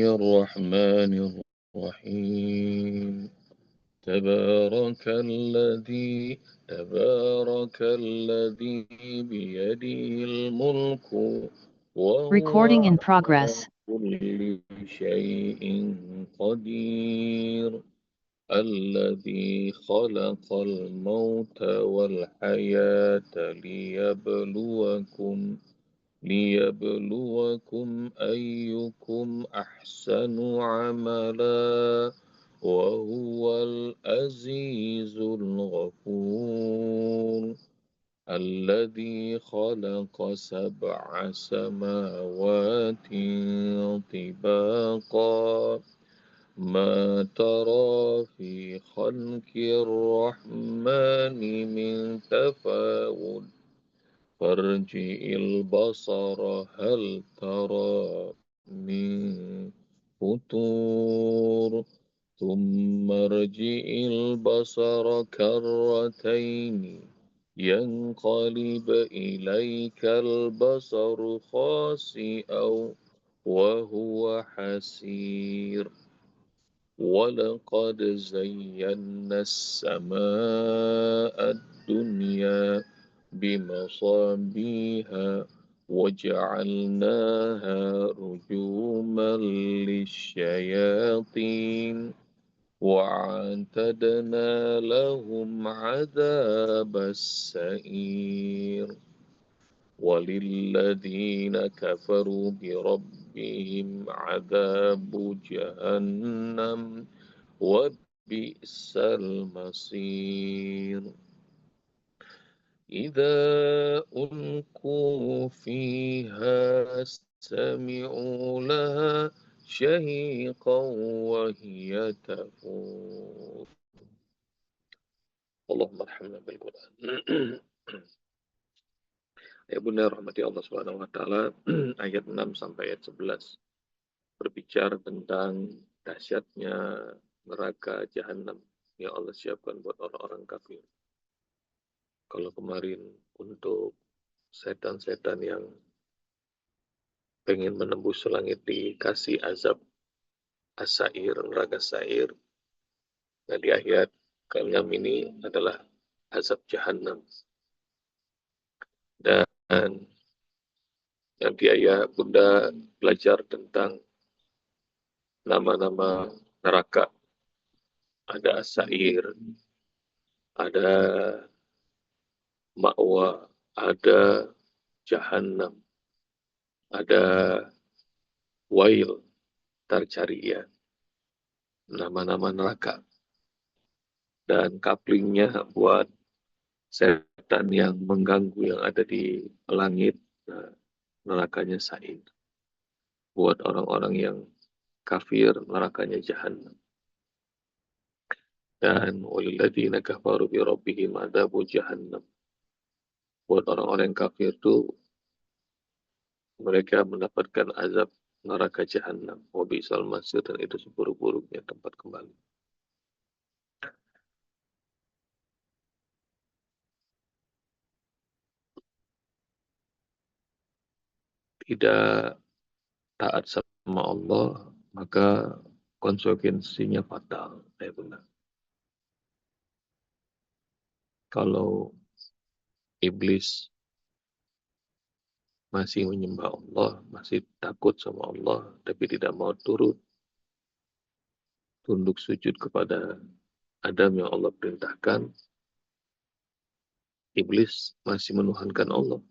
الرحمن الرحيم تبارك الذي بيده الملك وهو Recording in على progress. كل شيء قدير الذي خلق الموت والحياة ليبلوكم أيكم أحسن عملا وهو العزيز الغفور الذي خلق 7 سماوات طباقا ما ترى في خلق الرحمن من تفاوت فارجع البصر هل ترى من فطور ثم ارجع البصر كرتين ينقلب إليك البصر خاسئا وهو حسير ولقد زينا السماء الدنيا بمصابيح وجعلناها رجوما للشياطين وأعتدنا لهم عذاب السعير وللذين كفروا بربهم عذاب جهنم وبئس المصير إذا ألقوا فيها سمعوا لها شهيقا وهي تفور اللهم ارحمنا بالقرآن. Ya Bunda rahmati Allah Subhanahu wa taala, ayat 6 sampai ayat 11 berbicara tentang dahsyatnya neraka jahanam yang Allah siapkan buat orang-orang kafir. Kalau kemarin untuk setan-setan yang pengen menembus langit dikasih azab as-sa'ir, neraka sa'ir. Nah di ayat ke-6 ini adalah azab jahanam. Dan nanti ayah Bunda belajar tentang nama-nama neraka. Ada as-sa'ir, ada ma'wa, ada jahannam, ada wail, tarcariyah, nama-nama neraka. Dan kaplingnya buat setan yang mengganggu yang ada di langit, nah, nerakanya sa'ir. Buat orang-orang yang kafir, nerakanya jahannam. Dan walilladzina kafaru bi rabbihim adzabu jahannam. Buat orang-orang yang kafir itu mereka mendapatkan azab neraka jahannam. Wa bi'sal masir, dan itu seburuk-buruknya tempat kembali. Tidak taat sama Allah, maka konsekuensinya fatal. Ya benar. Kalau iblis masih menyembah Allah, masih takut sama Allah, tapi tidak mau tunduk sujud kepada Adam yang Allah perintahkan, iblis masih menuhankan Allah.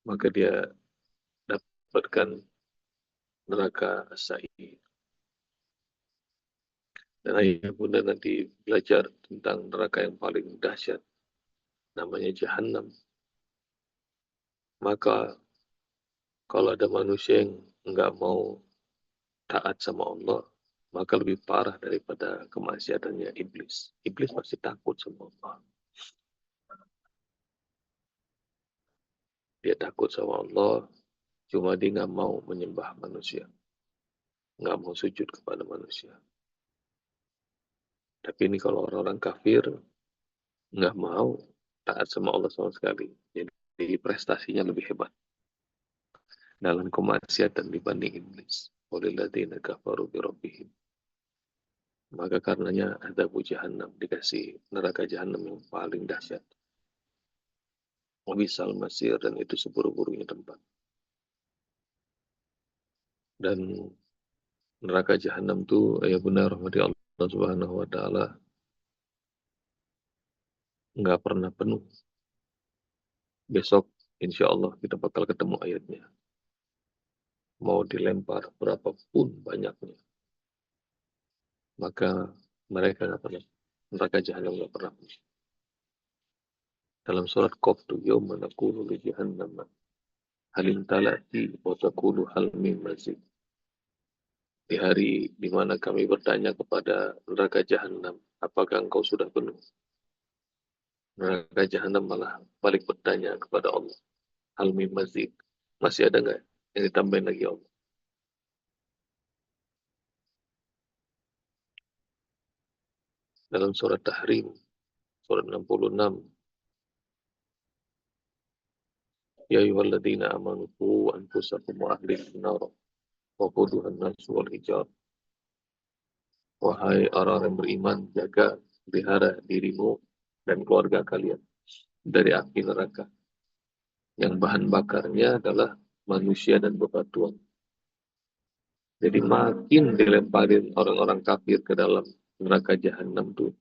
Maka dia dapatkan neraka as-sa'ir. Dan ayah bunda nanti belajar tentang neraka yang paling dahsyat, namanya jahannam. Maka kalau ada manusia yang enggak mau taat sama Allah, maka lebih parah daripada kemaksiatannya iblis. Iblis masih takut sama Allah. Dia takut sama Allah, cuma dia nggak mau menyembah manusia. Nggak mau sujud kepada manusia. Tapi ini kalau orang-orang kafir, nggak mau taat sama Allah sama sekali. Jadi prestasinya lebih hebat dalam kemaksiatan dibanding iblis. walilladzina kafaru birabbihim. Maka karenanya adzab jahannam, dikasih neraka jahannam yang paling dahsyat. Wabisal masir, dan itu seburuk-buruknya tempat. Dan neraka jahannam itu ya benar rahmati Allah Subhanahu wa taala nggak pernah penuh. Besok insya Allah kita bakal ketemu ayatnya. Mau dilempar berapapun banyaknya, maka mereka nggak pernah, neraka jahanam nggak pernah penuh. Dalam surat Qaf tu, yauma naqulu li jahannam halim talati wa taqulu hal min mazid. Di hari di mana kami bertanya kepada neraka jahanam, apakah engkau sudah penuh? Neraka jahanam malah balik bertanya kepada Allah, hal min mazid, masih ada nggak yang ditambahin lagi Allah? Dalam surat Tahrim, surat 66, ya ayyuhalladzina amanu qu anfusakum wa ahlikum nar wa quduha an-nas wal hijar. Wahai orang yang beriman, jaga, pelihara dirimu dan keluarga kalian dari api neraka yang bahan bakarnya adalah manusia dan bebatuan. Jadi makin dilemparin orang-orang kafir ke dalam neraka jahanam tuh,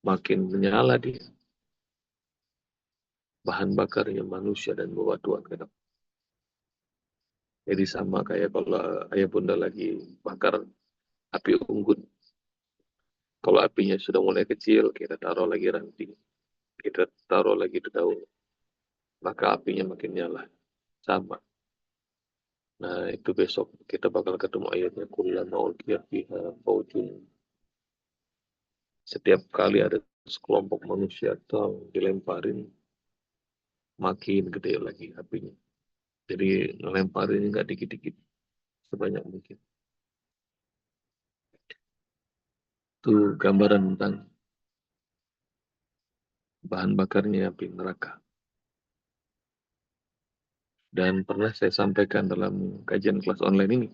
makin menyala dia. Bahan bakarnya manusia dan bebatuan. Jadi sama kayak kalau ayah bunda lagi bakar api unggun. Kalau apinya sudah mulai kecil, kita taruh lagi ranting. Kita taruh lagi daun. Maka apinya makin nyala. Sama. Nah, itu besok kita bakal ketemu ayatnya. Kullama ulqiya fiha faujun. Setiap kali ada sekelompok manusia atau dilemparin, makin gede lagi apinya. Jadi ngelemparin nggak dikit-dikit. Sebanyak mungkin. Itu gambaran tentang bahan bakarnya api neraka. Dan pernah saya sampaikan dalam kajian kelas online ini,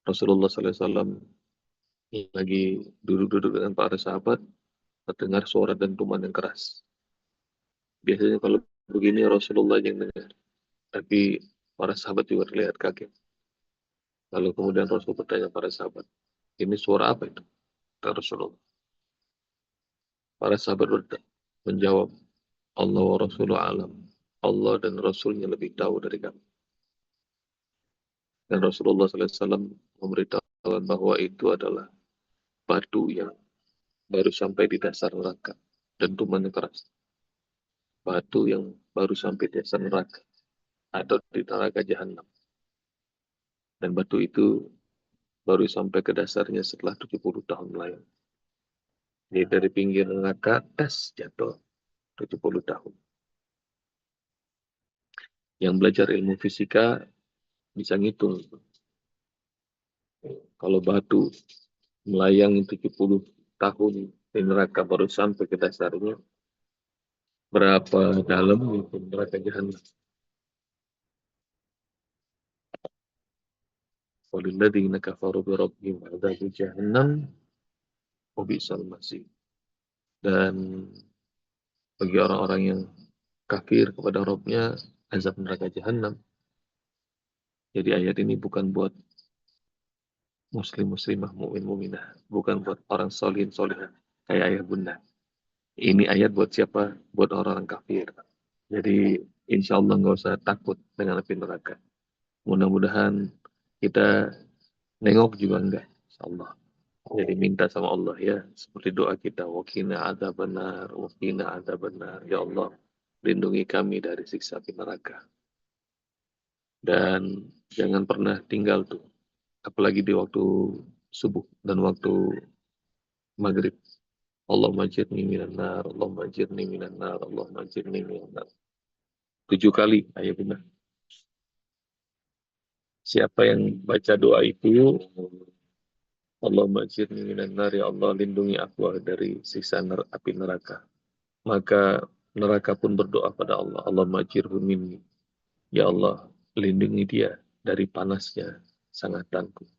Rasulullah SAW lagi duduk-duduk dengan para sahabat, terdengar suara dentuman yang keras. Biasanya kalau begini Rasulullah yang dengar, tapi para sahabat juga terlihat kaget. Lalu kemudian Rasul bertanya para sahabat, ini suara apa itu? Kata Rasulullah. Para sahabat menjawab, Allah wa Rasulullah alam. Allah dan Rasulnya lebih tahu dari kami. Dan Rasulullah SAW memberitahukan bahwa itu adalah batu yang baru sampai di dasar neraka. Dentumannya keras. Batu yang baru sampai di dasar neraka. Atau di neraka jahanam. Dan batu itu baru sampai ke dasarnya setelah 70 tahun melayang. Jadi dari pinggir neraka, tes jatuh 70 tahun. Yang belajar ilmu fisika bisa ngitung. Kalau batu melayang 70 tahun di neraka baru sampai ke dasarnya, berapa dalam itu neraka jahanam. Walilladzina kafaru bi rabbihim adzabu jahannam wa bi'sal masir. Dan bagi orang-orang yang kafir kepada Rabbnya, azab neraka jahanam. Jadi ayat ini bukan buat muslim-muslimah, mu'min-mu'minah, bukan buat orang solihin solihah kayak ayah bunda. Ini ayat buat siapa? Buat orang-orang kafir. Jadi insya Allah nggak usah takut dengan api neraka. Mudah-mudahan kita nengok juga enggak, insya Allah. Jadi minta sama Allah ya, seperti doa kita, waqina adzabannar, waqina adzabannar. Ya Allah, lindungi kami dari siksa api neraka. Dan jangan pernah tinggal tuh, apalagi di waktu subuh dan waktu maghrib. Allahumma ajirni minan nar, Allahumma ajirni minan nar, Allahumma ajirni minan nar. 7 kali, ayat benar. Siapa yang baca doa itu, Allahumma ajirni minan nar, ya Allah lindungi aku dari siksa api neraka. Maka neraka pun berdoa pada Allah, Allahumma ajirhu minni. Ya Allah, lindungi dia dari panasnya sangatanku.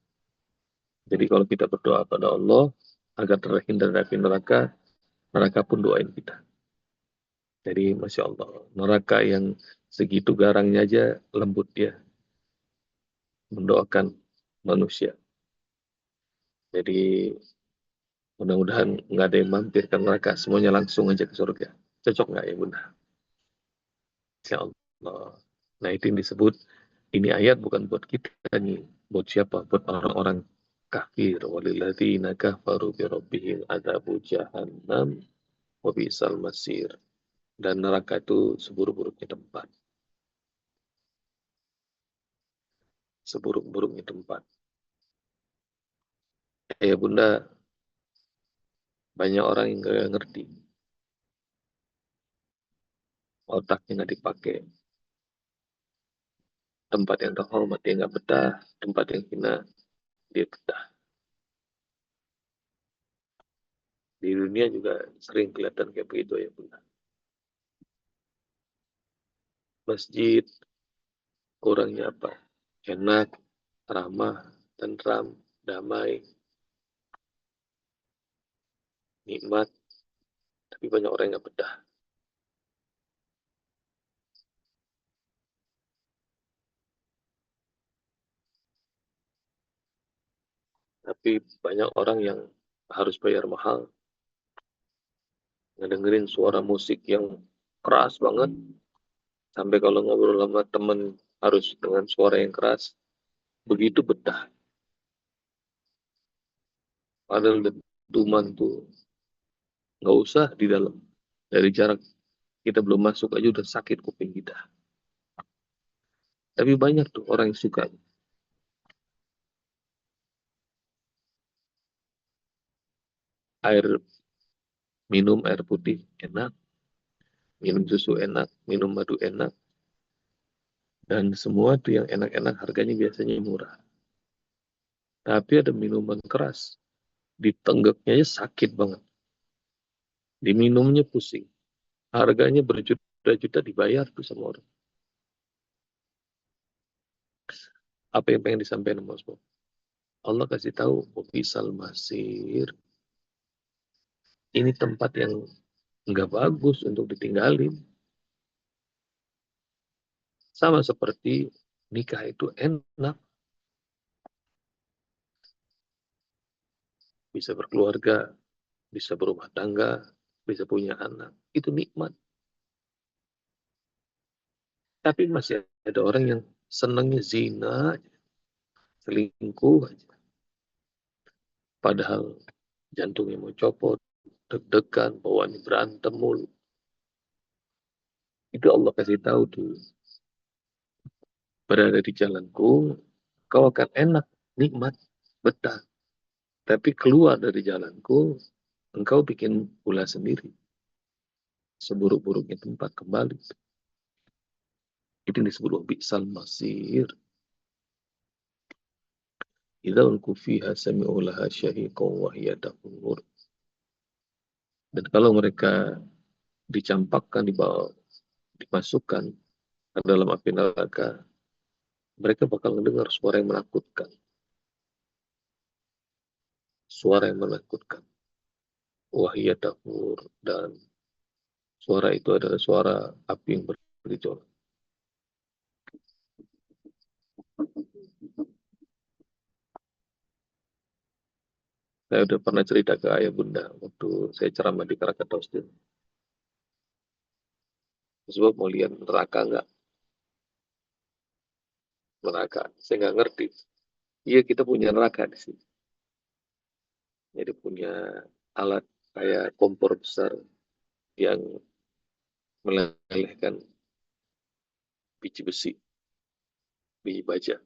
Jadi kalau kita berdoa pada Allah agar terhindar dari api neraka, neraka pun doain kita. Jadi Masya Allah, neraka yang segitu garangnya aja lembut dia mendoakan manusia. Jadi mudah-mudahan nggak ada yang mampir ke neraka, semuanya langsung aja ke surga. Cocok nggak ya Bunda? Insya Allah. Nah itu yang disebut, ini ayat bukan buat kita nih. Buat siapa? Buat orang-orang kafir. Walilladzina kafaru bi rabbihim adzabu jahannam wa bi'sal masir. Dan neraka itu seburuk-buruknya tempat. Seburuk-buruknya tempat. Ya Bunda, banyak orang yang nggak ngerti. Otaknya nggak dipakai. Tempat yang terhormat dia nggak betah. Tempat yang hina dia betah. Di dunia juga sering kelihatan kayak begitu ya Bunda. Masjid kurangnya apa? Enak, ramah, tentram, damai, nikmat. Tapi banyak orang yang nggak betah. Tapi banyak orang yang harus bayar mahal. Ngedengerin suara musik yang keras banget. Sampai kalau ngobrol sama temen harus dengan suara yang keras. Begitu betah. Padahal dentuman tuh nggak usah di dalam. Dari jarak kita belum masuk aja udah sakit kuping kita. Tapi banyak tuh orang yang suka air, minum air putih enak, minum susu enak, minum madu enak, dan semua tuh yang enak-enak harganya biasanya murah. Tapi ada minuman keras, ditenggaknya aja sakit banget, diminumnya pusing, harganya berjuta-juta dibayar tuh sama orang. Apa yang pengen disampaikan Mas Bob? Allah kasih tahu, Bisal Masir, ini tempat yang nggak bagus untuk ditinggalin. Sama seperti nikah itu enak, bisa berkeluarga, bisa berumah tangga, bisa punya anak. Itu nikmat. Tapi masih ada orang yang senangnya zina, selingkuh aja. Padahal jantungnya mau copot, deg-degan, bawaan berantem mulu. Itu Allah kasih tahu tuh. Berada di jalanku, kau akan enak, nikmat, betah. Tapi keluar dari jalanku, engkau bikin pula sendiri. Seburuk-buruknya tempat kembali. Itu yang disebut bi'sal masir. Idza ulqu fiha sami'u laha syahiqan wa hiya taqur. Dan kalau mereka dicampakkan, dibawa, dimasukkan ke dalam api neraka, mereka bakal mendengar suara yang menakutkan. Suara yang menakutkan. Wahia taqur. Dan suara itu adalah suara api yang bergejolak. Saya udah pernah cerita ke ayah bunda waktu saya ceramah di Krakatau Steel. Sebab mau lihat neraka nggak? Neraka. Saya nggak ngerti. Iya kita punya neraka di sini. Jadi punya alat kayak kompor besar yang melelehkan biji besi, biji baja.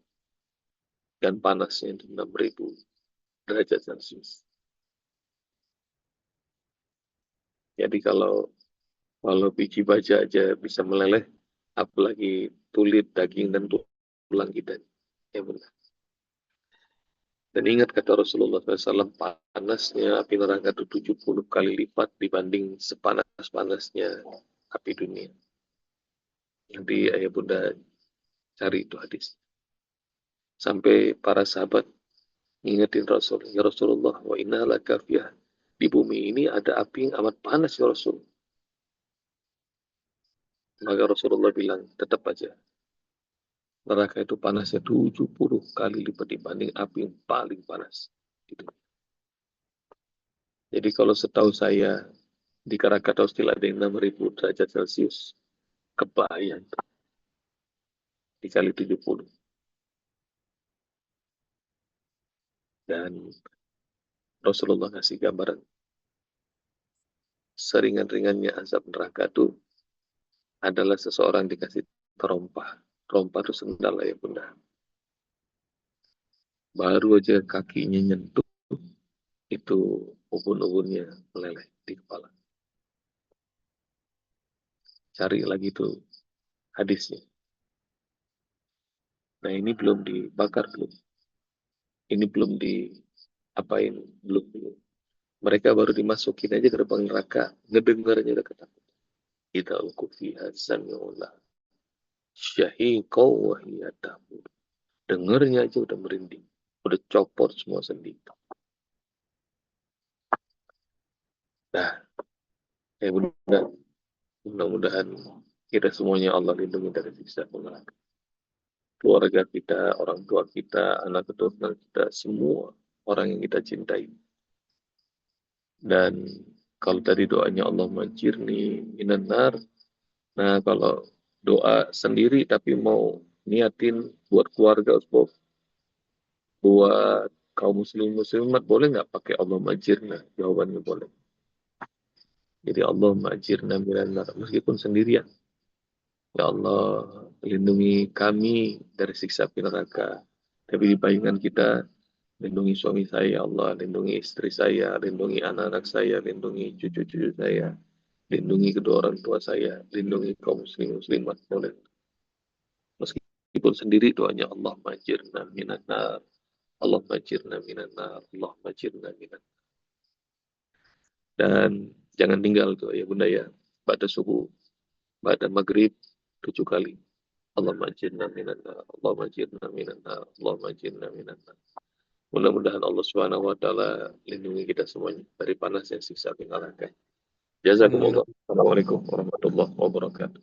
Dan panasnya itu 6.000 derajat Celcius. Jadi kalau biji baja aja bisa meleleh, apalagi kulit, daging, dan tulang kita. Ya benar. Dan ingat kata Rasulullah SAW, panasnya api neraka itu 70 kali lipat dibanding sepanas-panasnya api dunia. Nanti ayah bunda cari itu hadis. Sampai para sahabat ngingetin Rasul, ya Rasulullah, wa inna lakafiyah. Di bumi ini ada api yang amat panas ya Rasul. Maka Rasulullah bilang, tetap aja. Neraka itu panasnya 70 kali lipat dibanding api yang paling panas. Gitu. Jadi kalau setahu saya, di Krakatau Steel ada yang 6.000 derajat Celcius. Kebayang. Dikali 70. Dan Rasulullah ngasih gambaran. Seringan-ringannya azab neraka itu adalah seseorang dikasih terompah. Terompah itu sendal ya bunda. Baru aja kakinya nyentuh, itu ubun-ubunnya meleleh di kepala. Cari lagi tuh hadisnya. Nah ini belum dibakar belum. Ini belum diapain belum. Mereka baru dimasukin aja ke gerbang neraka, ngedengarnya udah ketakutan. Idza ulqu fiha sami'ullah syahiqaw wa hiya tamur. Dengernya aja udah merinding. Udah copot semua sendi. Nah, ya mudah-mudahan kita semuanya Allah lindungi dari siksa neraka. Keluarga kita, orang tua kita, anak keturunan kita, semua orang yang kita cintai. Dan kalau tadi doanya Allah majirni minan nar, nah kalau doa sendiri tapi mau niatin buat keluarga, buat kaum muslimat, boleh nggak pakai Allah majirna? Jawabannya boleh. Jadi Allah majirna minan nar, meskipun sendirian. Ya Allah, lindungi kami dari siksa api neraka. Tapi di bayangan kita, lindungi suami saya, ya Allah, lindungi istri saya, lindungi anak-anak saya, lindungi cucu-cucu saya, lindungi kedua orang tua saya, lindungi kaum muslimat. Boleh. Meskipun sendiri doanya Allah majirna minan nar, Allah majirna minan nar, Allah majirna minan nar. Dan jangan tinggal tuh ya bunda ya, pada subuh, pada maghrib 7 kali. Allah majirna minan nar, Allah majirna minan nar, Allah majirna minan nar. Mudah-mudahan Allah Subhanahu wa taala lindungi kita semuanya dari panasnya siksa api neraka. Jazakumullah. Assalamualaikum warahmatullahi wabarakatuh.